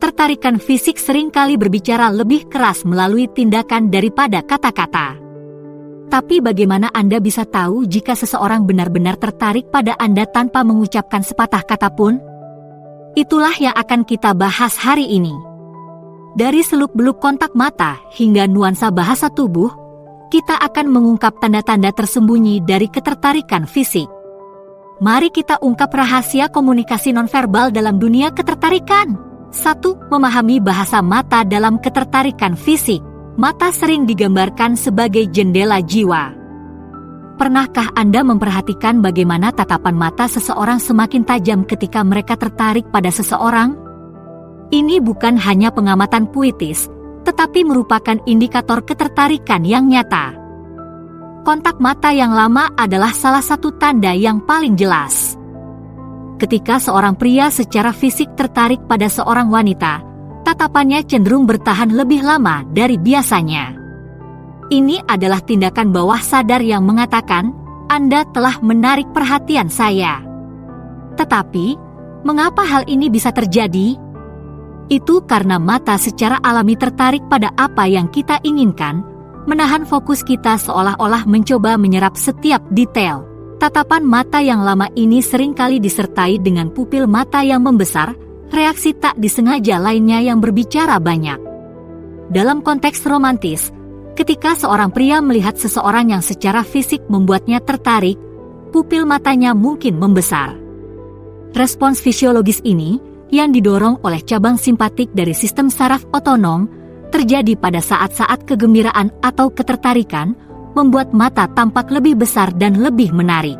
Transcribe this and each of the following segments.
ketertarikan fisik seringkali berbicara lebih keras melalui tindakan daripada kata-kata. Tapi bagaimana Anda bisa tahu jika seseorang benar-benar tertarik pada Anda tanpa mengucapkan sepatah kata pun? Itulah yang akan kita bahas hari ini. Dari seluk-beluk kontak mata hingga nuansa bahasa tubuh, kita akan mengungkap tanda-tanda tersembunyi dari ketertarikan fisik. Mari kita ungkap rahasia komunikasi nonverbal dalam dunia ketertarikan. 1. Memahami bahasa mata dalam ketertarikan fisik. Mata sering digambarkan sebagai jendela jiwa. Pernahkah Anda memperhatikan bagaimana tatapan mata seseorang semakin tajam ketika mereka tertarik pada seseorang? Ini bukan hanya pengamatan puitis, tetapi merupakan indikator ketertarikan yang nyata. Kontak mata yang lama adalah salah satu tanda yang paling jelas. Ketika seorang pria secara fisik tertarik pada seorang wanita, tatapannya cenderung bertahan lebih lama dari biasanya. Ini adalah tindakan bawah sadar yang mengatakan, Anda telah menarik perhatian saya. Tetapi, mengapa hal ini bisa terjadi? Itu karena mata secara alami tertarik pada apa yang kita inginkan, menahan fokus kita seolah-olah mencoba menyerap setiap detail. Tatapan mata yang lama ini seringkali disertai dengan pupil mata yang membesar, reaksi tak disengaja lainnya yang berbicara banyak. Dalam konteks romantis, ketika seorang pria melihat seseorang yang secara fisik membuatnya tertarik, pupil matanya mungkin membesar. Respons fisiologis ini, yang didorong oleh cabang simpatik dari sistem saraf otonom, terjadi pada saat-saat kegembiraan atau ketertarikan, membuat mata tampak lebih besar dan lebih menarik.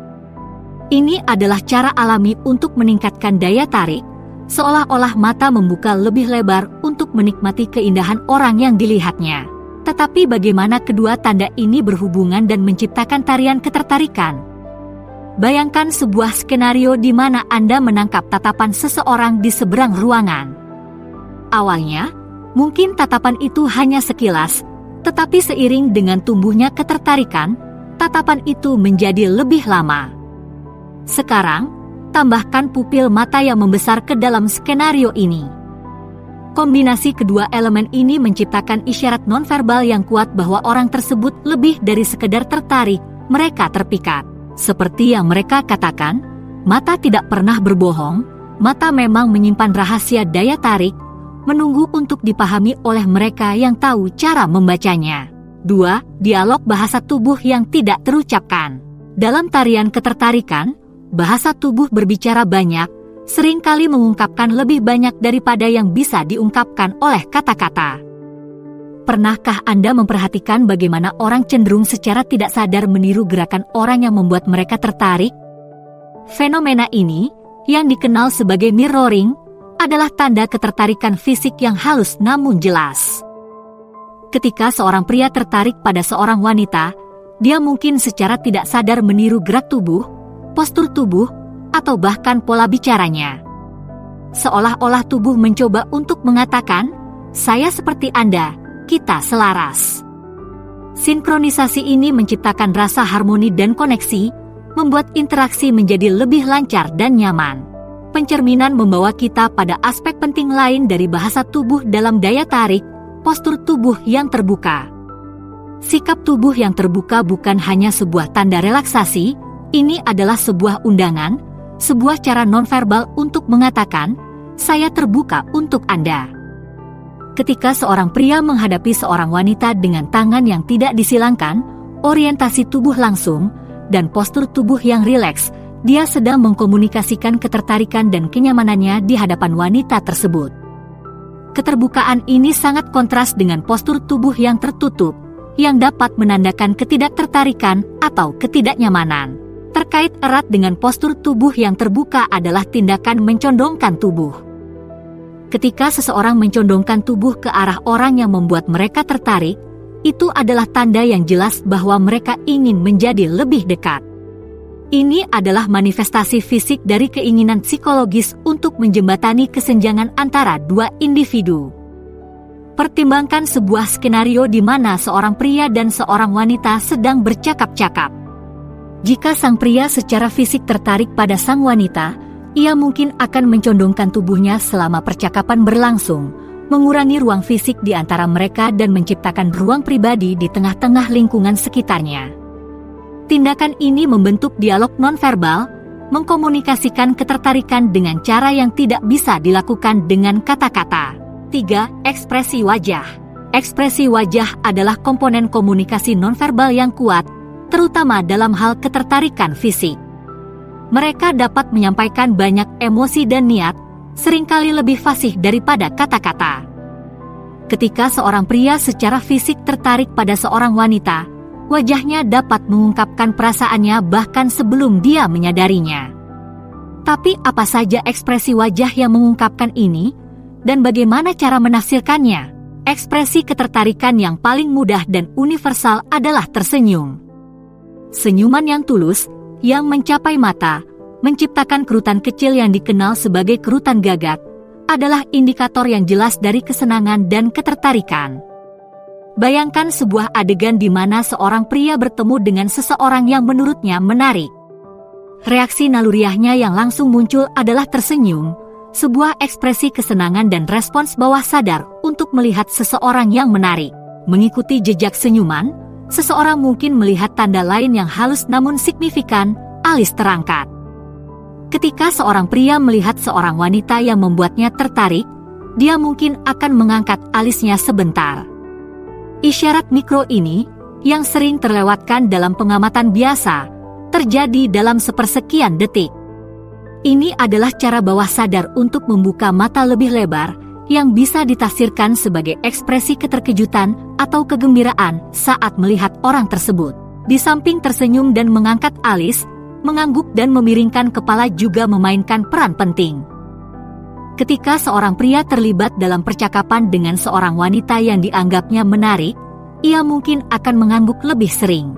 Ini adalah cara alami untuk meningkatkan daya tarik, seolah-olah mata membuka lebih lebar untuk menikmati keindahan orang yang dilihatnya. Tetapi bagaimana kedua tanda ini berhubungan dan menciptakan tarian ketertarikan? Bayangkan sebuah skenario di mana Anda menangkap tatapan seseorang di seberang ruangan. Awalnya, mungkin tatapan itu hanya sekilas, tetapi seiring dengan tumbuhnya ketertarikan, tatapan itu menjadi lebih lama. Sekarang, tambahkan pupil mata yang membesar ke dalam skenario ini. Kombinasi kedua elemen ini menciptakan isyarat nonverbal yang kuat bahwa orang tersebut lebih dari sekedar tertarik, mereka terpikat. Seperti yang mereka katakan, mata tidak pernah berbohong, mata memang menyimpan rahasia daya tarik, menunggu untuk dipahami oleh mereka yang tahu cara membacanya. 2. Dialog bahasa tubuh yang tidak terucapkan. Dalam tarian ketertarikan, bahasa tubuh berbicara banyak, seringkali mengungkapkan lebih banyak daripada yang bisa diungkapkan oleh kata-kata. Pernahkah Anda memperhatikan bagaimana orang cenderung secara tidak sadar meniru gerakan orang yang membuat mereka tertarik? Fenomena ini, yang dikenal sebagai mirroring, adalah tanda ketertarikan fisik yang halus namun jelas. Ketika seorang pria tertarik pada seorang wanita, dia mungkin secara tidak sadar meniru gerak tubuh, postur tubuh, atau bahkan pola bicaranya. Seolah-olah tubuh mencoba untuk mengatakan, "Saya seperti Anda, kita selaras." Sinkronisasi ini menciptakan rasa harmoni dan koneksi, membuat interaksi menjadi lebih lancar dan nyaman. Pencerminan membawa kita pada aspek penting lain dari bahasa tubuh dalam daya tarik, postur tubuh yang terbuka. Sikap tubuh yang terbuka bukan hanya sebuah tanda relaksasi, ini adalah sebuah undangan, sebuah cara nonverbal untuk mengatakan, "Saya terbuka untuk Anda." Ketika seorang pria menghadapi seorang wanita dengan tangan yang tidak disilangkan, orientasi tubuh langsung, dan postur tubuh yang rileks, dia sedang mengkomunikasikan ketertarikan dan kenyamanannya di hadapan wanita tersebut. Keterbukaan ini sangat kontras dengan postur tubuh yang tertutup, yang dapat menandakan ketidaktertarikan atau ketidaknyamanan. Terkait erat dengan postur tubuh yang terbuka adalah tindakan mencondongkan tubuh. Ketika seseorang mencondongkan tubuh ke arah orang yang membuat mereka tertarik, itu adalah tanda yang jelas bahwa mereka ingin menjadi lebih dekat. Ini adalah manifestasi fisik dari keinginan psikologis untuk menjembatani kesenjangan antara dua individu. Pertimbangkan sebuah skenario di mana seorang pria dan seorang wanita sedang bercakap-cakap. Jika sang pria secara fisik tertarik pada sang wanita, ia mungkin akan mencondongkan tubuhnya selama percakapan berlangsung, mengurangi ruang fisik di antara mereka dan menciptakan ruang pribadi di tengah-tengah lingkungan sekitarnya. Tindakan ini membentuk dialog nonverbal, mengkomunikasikan ketertarikan dengan cara yang tidak bisa dilakukan dengan kata-kata. 3. Ekspresi wajah. Ekspresi wajah adalah komponen komunikasi nonverbal yang kuat, terutama dalam hal ketertarikan fisik. Mereka dapat menyampaikan banyak emosi dan niat, seringkali lebih fasih daripada kata-kata. Ketika seorang pria secara fisik tertarik pada seorang wanita, wajahnya dapat mengungkapkan perasaannya bahkan sebelum dia menyadarinya. Tapi apa saja ekspresi wajah yang mengungkapkan ini, dan bagaimana cara menafsirkannya? Ekspresi ketertarikan yang paling mudah dan universal adalah tersenyum. Senyuman yang tulus, yang mencapai mata, menciptakan kerutan kecil yang dikenal sebagai kerutan gagak, adalah indikator yang jelas dari kesenangan dan ketertarikan. Bayangkan sebuah adegan di mana seorang pria bertemu dengan seseorang yang menurutnya menarik. Reaksi naluriahnya yang langsung muncul adalah tersenyum, sebuah ekspresi kesenangan dan respons bawah sadar untuk melihat seseorang yang menarik. Mengikuti jejak senyuman, seseorang mungkin melihat tanda lain yang halus namun signifikan, alis terangkat. Ketika seorang pria melihat seorang wanita yang membuatnya tertarik, dia mungkin akan mengangkat alisnya sebentar. Isyarat mikro ini, yang sering terlewatkan dalam pengamatan biasa, terjadi dalam sepersekian detik. Ini adalah cara bawah sadar untuk membuka mata lebih lebar, yang bisa ditafsirkan sebagai ekspresi keterkejutan atau kegembiraan saat melihat orang tersebut. Di samping tersenyum dan mengangkat alis, mengangguk dan memiringkan kepala juga memainkan peran penting. Ketika seorang pria terlibat dalam percakapan dengan seorang wanita yang dianggapnya menarik, ia mungkin akan mengangguk lebih sering.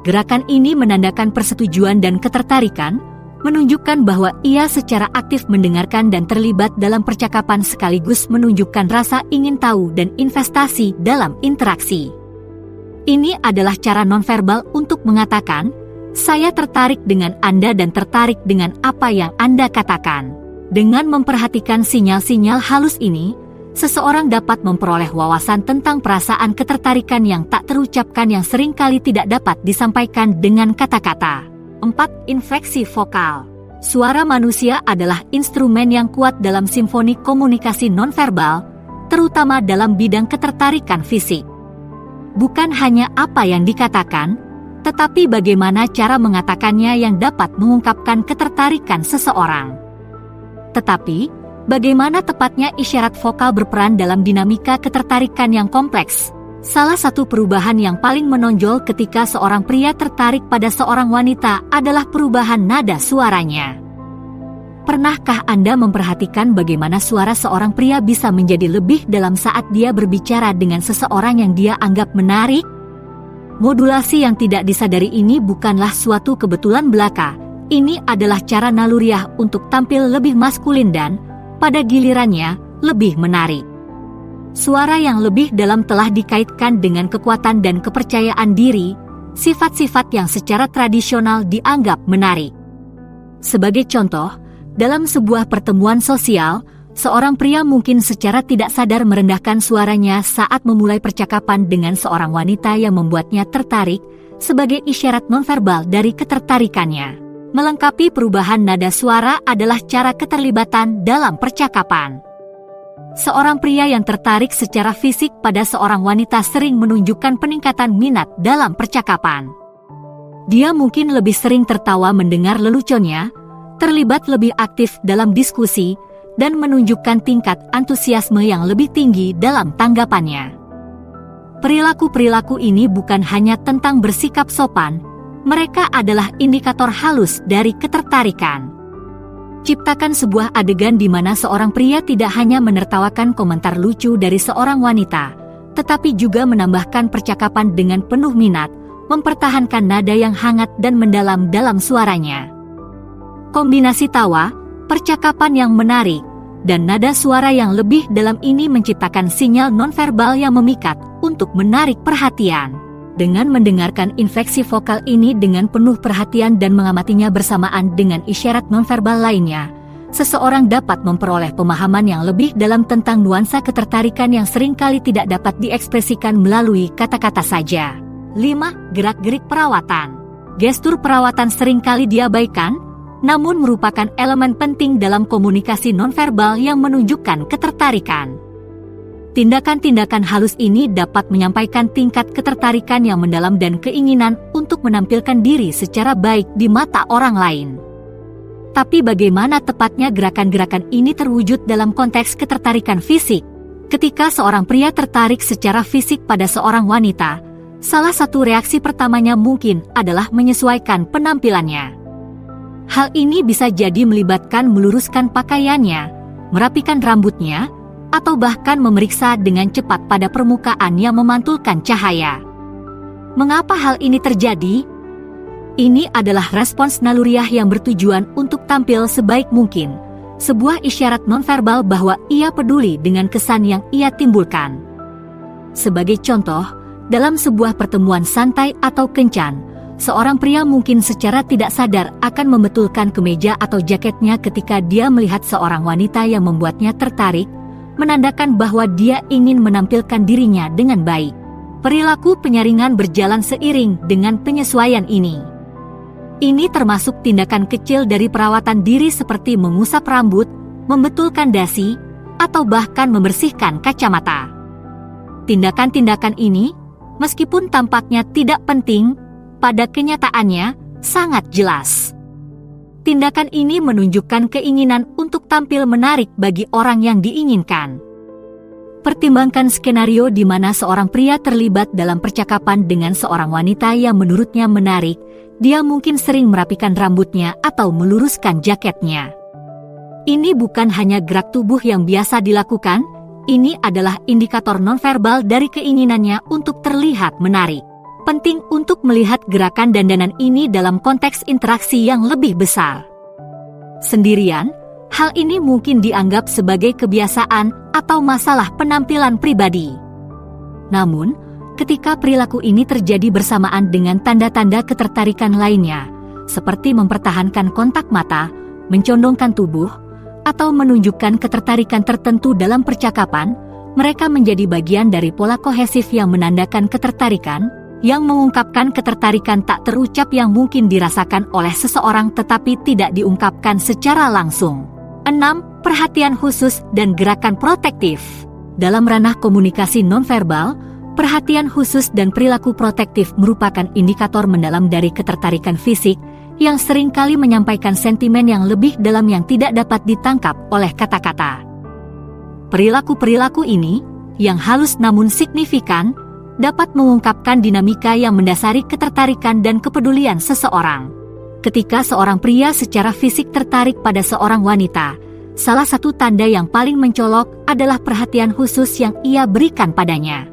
Gerakan ini menandakan persetujuan dan ketertarikan, menunjukkan bahwa ia secara aktif mendengarkan dan terlibat dalam percakapan sekaligus menunjukkan rasa ingin tahu dan investasi dalam interaksi. Ini adalah cara nonverbal untuk mengatakan, "Saya tertarik dengan Anda dan tertarik dengan apa yang Anda katakan." Dengan memperhatikan sinyal-sinyal halus ini, seseorang dapat memperoleh wawasan tentang perasaan ketertarikan yang tak terucapkan yang seringkali tidak dapat disampaikan dengan kata-kata. 4. Infleksi vokal. Suara manusia adalah instrumen yang kuat dalam simfoni komunikasi nonverbal, terutama dalam bidang ketertarikan fisik. Bukan hanya apa yang dikatakan, tetapi bagaimana cara mengatakannya yang dapat mengungkapkan ketertarikan seseorang. Tetapi, bagaimana tepatnya isyarat vokal berperan dalam dinamika ketertarikan yang kompleks? Salah satu perubahan yang paling menonjol ketika seorang pria tertarik pada seorang wanita adalah perubahan nada suaranya. Pernahkah Anda memperhatikan bagaimana suara seorang pria bisa menjadi lebih dalam saat dia berbicara dengan seseorang yang dia anggap menarik? Modulasi yang tidak disadari ini bukanlah suatu kebetulan belaka. Ini adalah cara naluriah untuk tampil lebih maskulin dan, pada gilirannya, lebih menarik. Suara yang lebih dalam telah dikaitkan dengan kekuatan dan kepercayaan diri, sifat-sifat yang secara tradisional dianggap menarik. Sebagai contoh, dalam sebuah pertemuan sosial, seorang pria mungkin secara tidak sadar merendahkan suaranya saat memulai percakapan dengan seorang wanita yang membuatnya tertarik, sebagai isyarat nonverbal dari ketertarikannya. Melengkapi perubahan nada suara adalah cara keterlibatan dalam percakapan. Seorang pria yang tertarik secara fisik pada seorang wanita sering menunjukkan peningkatan minat dalam percakapan. Dia mungkin lebih sering tertawa mendengar leluconnya, terlibat lebih aktif dalam diskusi, dan menunjukkan tingkat antusiasme yang lebih tinggi dalam tanggapannya. Perilaku-perilaku ini bukan hanya tentang bersikap sopan, mereka adalah indikator halus dari ketertarikan. Ciptakan sebuah adegan di mana seorang pria tidak hanya menertawakan komentar lucu dari seorang wanita, tetapi juga menambahkan percakapan dengan penuh minat, mempertahankan nada yang hangat dan mendalam dalam suaranya. Kombinasi tawa, percakapan yang menarik, dan nada suara yang lebih dalam ini menciptakan sinyal nonverbal yang memikat untuk menarik perhatian. Dengan mendengarkan infleksi vokal ini dengan penuh perhatian dan mengamatinya bersamaan dengan isyarat nonverbal lainnya, seseorang dapat memperoleh pemahaman yang lebih dalam tentang nuansa ketertarikan yang seringkali tidak dapat diekspresikan melalui kata-kata saja. 5. Gerak-gerik perawatan. Gestur perawatan seringkali diabaikan, namun merupakan elemen penting dalam komunikasi nonverbal yang menunjukkan ketertarikan. Tindakan-tindakan halus ini dapat menyampaikan tingkat ketertarikan yang mendalam dan keinginan untuk menampilkan diri secara baik di mata orang lain. Tapi bagaimana tepatnya gerakan-gerakan ini terwujud dalam konteks ketertarikan fisik? Ketika seorang pria tertarik secara fisik pada seorang wanita, salah satu reaksi pertamanya mungkin adalah menyesuaikan penampilannya. Hal ini bisa jadi melibatkan meluruskan pakaiannya, merapikan rambutnya, atau bahkan memeriksa dengan cepat pada permukaan yang memantulkan cahaya. Mengapa hal ini terjadi? Ini adalah respons naluriah yang bertujuan untuk tampil sebaik mungkin, sebuah isyarat nonverbal bahwa ia peduli dengan kesan yang ia timbulkan. Sebagai contoh, dalam sebuah pertemuan santai atau kencan, seorang pria mungkin secara tidak sadar akan membetulkan kemeja atau jaketnya ketika dia melihat seorang wanita yang membuatnya tertarik, menandakan bahwa dia ingin menampilkan dirinya dengan baik. Perilaku penyaringan berjalan seiring dengan penyesuaian ini. Ini termasuk tindakan kecil dari perawatan diri seperti mengusap rambut, membetulkan dasi, atau bahkan membersihkan kacamata. Tindakan-tindakan ini, meskipun tampaknya tidak penting, pada kenyataannya sangat jelas. Tindakan ini menunjukkan keinginan untuk tampil menarik bagi orang yang diinginkan. Pertimbangkan skenario di mana seorang pria terlibat dalam percakapan dengan seorang wanita yang menurutnya menarik. Dia mungkin sering merapikan rambutnya atau meluruskan jaketnya. Ini bukan hanya gerak tubuh yang biasa dilakukan, ini adalah indikator nonverbal dari keinginannya untuk terlihat menarik. Penting untuk melihat gerakan dandanan ini dalam konteks interaksi yang lebih besar. Sendirian, hal ini mungkin dianggap sebagai kebiasaan atau masalah penampilan pribadi. Namun, ketika perilaku ini terjadi bersamaan dengan tanda-tanda ketertarikan lainnya, seperti mempertahankan kontak mata, mencondongkan tubuh, atau menunjukkan ketertarikan tertentu dalam percakapan, mereka menjadi bagian dari pola kohesif yang menandakan ketertarikan, yang mengungkapkan ketertarikan tak terucap yang mungkin dirasakan oleh seseorang tetapi tidak diungkapkan secara langsung. 6. Perhatian khusus dan gerakan protektif. Dalam ranah komunikasi nonverbal, perhatian khusus dan perilaku protektif merupakan indikator mendalam dari ketertarikan fisik yang seringkali menyampaikan sentimen yang lebih dalam yang tidak dapat ditangkap oleh kata-kata. Perilaku-perilaku ini, yang halus namun signifikan, dapat mengungkapkan dinamika yang mendasari ketertarikan dan kepedulian seseorang. Ketika seorang pria secara fisik tertarik pada seorang wanita, salah satu tanda yang paling mencolok adalah perhatian khusus yang ia berikan padanya.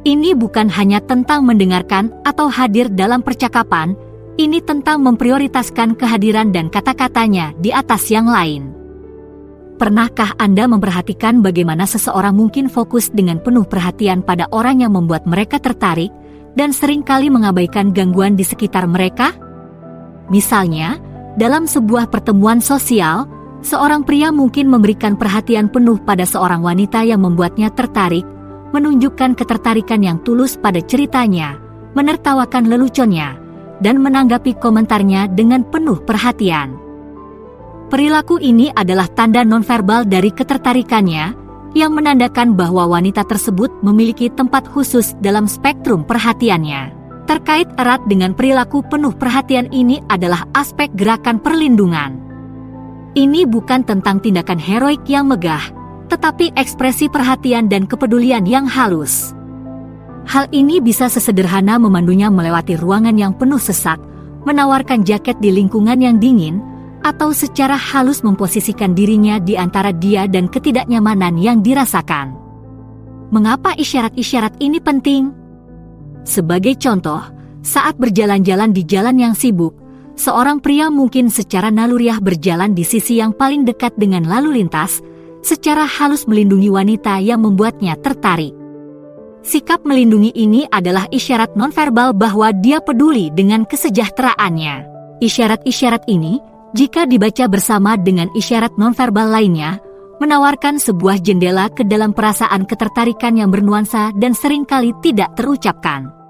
Ini bukan hanya tentang mendengarkan atau hadir dalam percakapan, ini tentang memprioritaskan kehadiran dan kata-katanya di atas yang lain. Pernahkah Anda memperhatikan bagaimana seseorang mungkin fokus dengan penuh perhatian pada orang yang membuat mereka tertarik dan seringkali mengabaikan gangguan di sekitar mereka? Misalnya, dalam sebuah pertemuan sosial, seorang pria mungkin memberikan perhatian penuh pada seorang wanita yang membuatnya tertarik, menunjukkan ketertarikan yang tulus pada ceritanya, menertawakan leluconnya, dan menanggapi komentarnya dengan penuh perhatian. Perilaku ini adalah tanda nonverbal dari ketertarikannya, yang menandakan bahwa wanita tersebut memiliki tempat khusus dalam spektrum perhatiannya. Terkait erat dengan perilaku penuh perhatian ini adalah aspek gerakan perlindungan. Ini bukan tentang tindakan heroik yang megah, tetapi ekspresi perhatian dan kepedulian yang halus. Hal ini bisa sesederhana memandunya melewati ruangan yang penuh sesak, menawarkan jaket di lingkungan yang dingin, atau secara halus memposisikan dirinya di antara dia dan ketidaknyamanan yang dirasakan. Mengapa isyarat-isyarat ini penting? Sebagai contoh, saat berjalan-jalan di jalan yang sibuk, seorang pria mungkin secara naluriah berjalan di sisi yang paling dekat dengan lalu lintas, secara halus melindungi wanita yang membuatnya tertarik. Sikap melindungi ini adalah isyarat nonverbal bahwa dia peduli dengan kesejahteraannya. Isyarat-isyarat ini, jika dibaca bersama dengan isyarat nonverbal lainnya, menawarkan sebuah jendela ke dalam perasaan ketertarikan yang bernuansa dan seringkali tidak terucapkan.